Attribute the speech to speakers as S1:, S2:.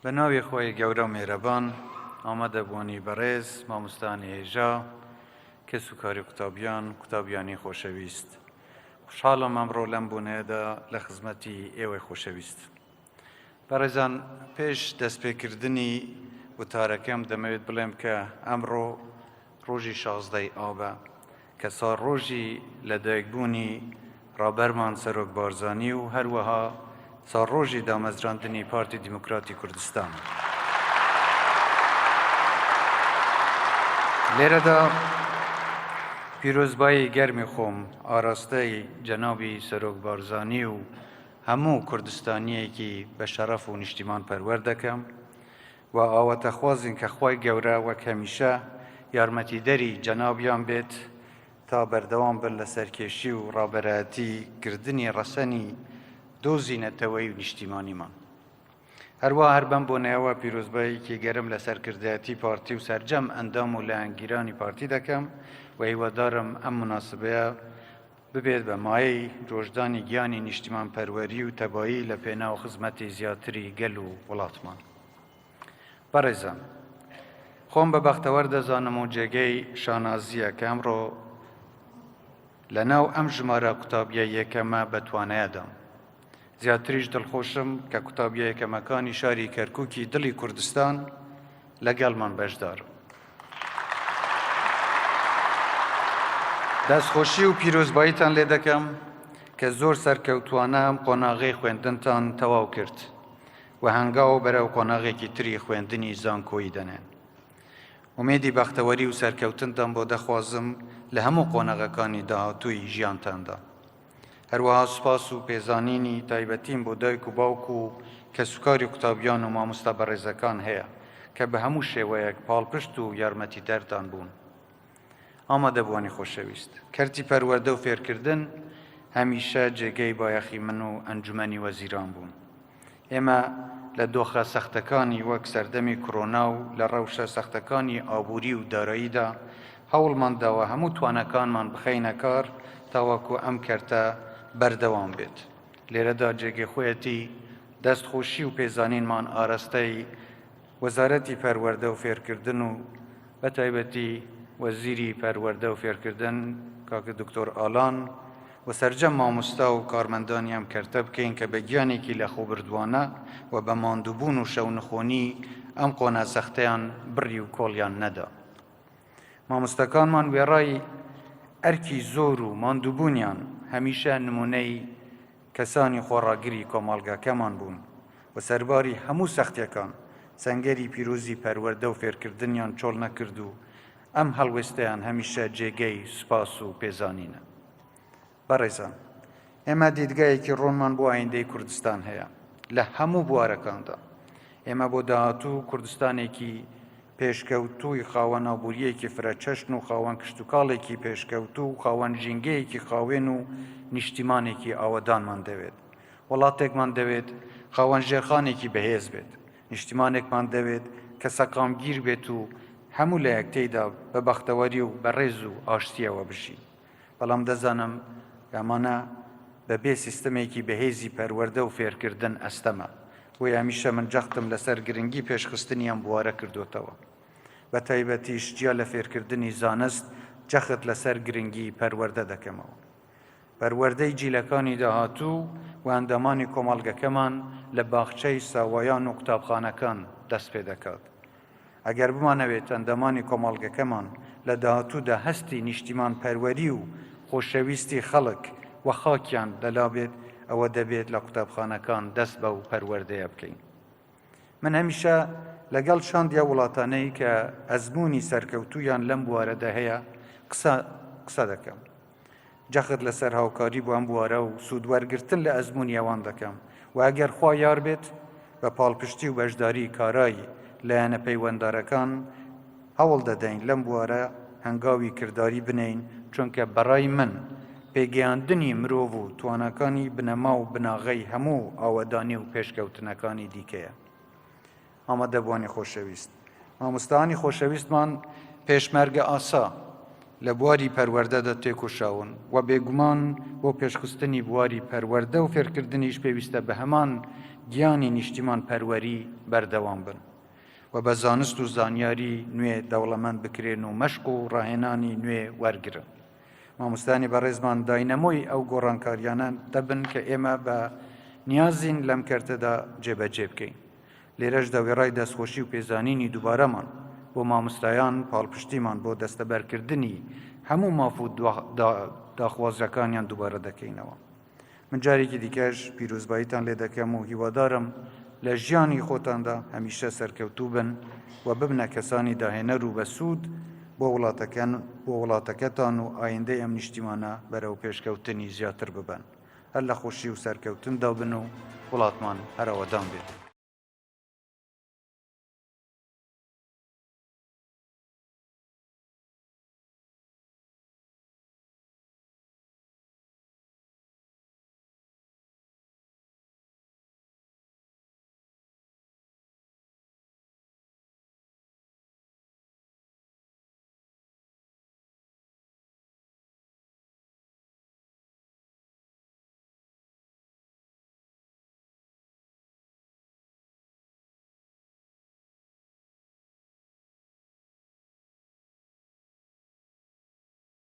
S1: بە ناوی خۆی گەورە و میێرەبان ئامادەبوونی بەڕێز مامۆستانی هێژا کەس و کاری قوتابیانی خۆشەویست خوشحاڵم ئەمڕۆ لەم بوونەیەدا لە خزمەتی ئێوەی خۆشەویست. بەڕێزان، پێش دەستپێکردنی وتارەکەم دەمەوێت بڵێم کە ئەمڕۆ ڕۆژی 16 ئابە کە ساڕۆژی لەدایکبوونی ڕابەرمان سەرۆک بارزانی و هەروەها ساڕۆژی دامەزراندنی پارتی دیموکراتی کوردستان. لێرەدا پیرۆزبایی گەرمی خۆم ئاراستەی جەنابی سەرۆک بارزانی و هەموو کوردستانیەکی بە شەرەف و نیشتیمان پەروەر دەکەم و ئاواتەخوازین کە خوای گەورە وەک هەمیشە یارمەتیدەری جەنابیان بێت تا بەردەوام بن لە سەرکێشی و ڕابەرایەتی کردنی ڕەسەنی دۆزینەتەوەی و نیشتیمانیمان. هەروە هەر بەم بۆنەوە پیرۆزباییکی گەرم لە سەرکردایەتی پارتی و سەرجەم ئەندام و لایەنگیرانی پارتی دەکەم و هیوادارم ئەم مناسبەیە ببێت بە مایەی ڕۆژدانی گیانی نیشتیمان پەروەری و تەبایی لە پێناو خزمەتی زیاتری گەل و وڵاتمان. بەڕێزان، خۆم بە بەختەوەر دەزانم و جێگەی شانازیە کە ئەمڕۆ لە ناو ئەم ژمارە قوتابیە یەکەمە بەتوانایەدام. زیاتریش دڵخۆشم کە قوتابیە یەکەمەکانی شاری کەرکووکی دڵی کوردستان لەگەڵمان بەشدارن. دەستخۆشی و پیرۆزباییتان لێ دەکەم کە زۆر سەرکەوتوانە ئەم قۆناغەی خوێندنتان تەواو کرد و هەنگاو بەرەو قۆناغێکی تری خوێندنی زانکۆیی دەنێن. ئومێدی بەختەوەری و سەرکەوتنتان بۆ دەخوازم لە هەموو قۆناغەکانی داهاتووی ژیانتاندا. هەروەها سوپاس و پێزانینی تایبەتیم بۆ دایک و باوک و کەسوکاری قوتابیان و مامۆستا بەڕێزەکان هەیە کە بە هەموو شێوەیەک پاڵپشت و یارمەتیدەرتان بوون. ئامادەبوانی خۆشەویست، کەرتی پەروەردە و فێرکردن هەمیشە جێگەی بایەخی من و ئەنجومەنی وەزیران بوون. ئێمە لە دۆخە سەختەکانی وەک سەردەمی کۆڕۆنا و لە ڕەوشە سەختەکانی ئابووری و داراییدا هەوڵمان داوە هەموو توانەکانمان بخەینە کار تاوەکو ئەم کەرتە بەردەوام بێت. لێرەدا جێگەخۆیەتی دەستخۆشی و پێزانینمان ئاراستەی وەزارەتی پەروەردە و فێرکردن و بە تایبەتی وەزیری پەروەردە و فێرکردن کاکە دکتۆر ئالان و سەرجەم مامۆستا و کارمەندانی ئەم کەرتە بکەین کە بە گیانێکی لەخۆبردووانە و بە ماندووبوون و شەونخۆنی ئەم قۆنە سەختەیان بڕی و کۆڵیان نەدا. مامۆستەکانمان وێڕای ئەرکی زۆر و ماندووبوونیان هەمیشە نمونەی کەسانی خۆڕاگری کۆمەڵگەکەمان بوون و سەرباری هەموو سەختیەکان سەنگەری پیرۆزی پەروەردە و فێرکردنیان چۆڵ نەکرد و ئەم هەڵوێستەیان هەمیشە جێگەی سوپاس و پێزانینە. بەڕێزان، ئێمە دیدگایەکی ڕۆنمان بۆ ئایندەی کوردستان هەیە لە هەموو بوارەکاندا. ئێمە بۆ داهاتوو کوردستانێکی پێشکەوتووی خاوەن ئابووریەکی فرەچەشن و خاوەن کشتتوکاڵێکی پێشکەوتوو و خاوەن ژینگەیەکی خاوێن و نیشتیمانێکی ئاوەدانمان دەوێت. وڵاتێکمان دەوێت خاوەن ژێرخانێکی بەهێز بێت. نیشتیمانێکمان دەوێت کە سەقامگیر بێت و هەموو لە یەکتەیدا بە بەختەوەری و بەڕێز و ئاشتیەوە بژی. بەڵام دەزانم ئەمانە بەبێ سیستەمێکی بەهێزی پەروەردە و فێرکردن ئەستەمە. بۆی هەمیشە من جەختم لەسەر گرنگی پێشخستنیان بوارە کردوتەوە. بە تایبەتیش جیا لە فێرکردنی زانست جەخت لەسەر گرنگی پەروەردە دەکەمەوە. پەروەردەی جیلەکانی داهاتوو و ئەندامانی کۆمەڵگەکەمان لە باخچەی ساوایان و قوتابخانەکان دەست پێ دەکات. ئەگەر بمانەوێت ئەندامانی کۆمەڵگەکەمان لە داهاتوودا هەستی نیشتیمان پەروەری و خۆشەویستی خەڵک و خاکیان لەلا بێت، ئەوە دەبێت لە قوتابخانەکان دەست بە و پەروەردەیە بکەین. من هەمیشە لەگەڵ شاندیا وڵاتانەی کە ئەزموونی سەرکەوتوویان لەم بوارەدا هەیە قسە دەکەم. جەخت لەسەر هاوکاری بۆ ئەم بوارە و سوودوەرگرتن لە ئەزموونی ئەوان دەکەم و ئەگەر خوا یار بێت بە پاڵپشتی و بەشداری کارایی لایەنە پەیوەنددارەکان هەوڵ دەدەین لەم بوارە هەنگاوی کردداری بنین، چونکە بەڕای من پێگەیاندنی مرۆڤ و توانەکانی بنەما و بناغەی هەموو ئاوەدانی و پێشکەوتنەکانی دیکەیە. ئامادەبوانی خۆشەویست، مامۆستایانی خۆشەویستمان پێشمەرگە ئاسا لە بواری پەروەردەدا تێکۆشاون و بێگومان بۆ پێشخستنی بواری پەروەردە و فێرکردنیش پێویستە بە هەمان گیانی نیشتیمان پەروەری بەردەوام بن و بە زانست و زانیاری نوێ دەوڵەمەند بکرێن و مەشق و ڕاهێنانی نوێ وەرگرن. مامۆستانی بەڕێزمان داینەمۆی ئەو گۆڕانکاریانە دەبن کە ئێمە بە نیازین لەم کەرتەدا جێبەجێ بکەین. لێرەش دەوێڕای دەستخۆشی و پێزانینی دووبارەمان بۆ مامۆستایان پاڵپشتیمان بۆ دەستەبەرکردنی هەموو ماف و داخوازەکانیان دووبارە دەکەینەوە. من جارێکی دیکەش پیرۆزباییتان لێ دەکەم و هیوادارم لە ژیانی خۆتاندا هەمیشە سەرکەوتوو بن و ببنە کەسانی داهێنەر و بەسوود بۆ وڵاتەکەتان و ئایندەی ئەم نیشتیمانە بەرەو پێشکەوتنی زیاتر ببن. هەر لە خۆشی و سەرکەوتندا بن و وڵاتمان هەرەوەدان بێت.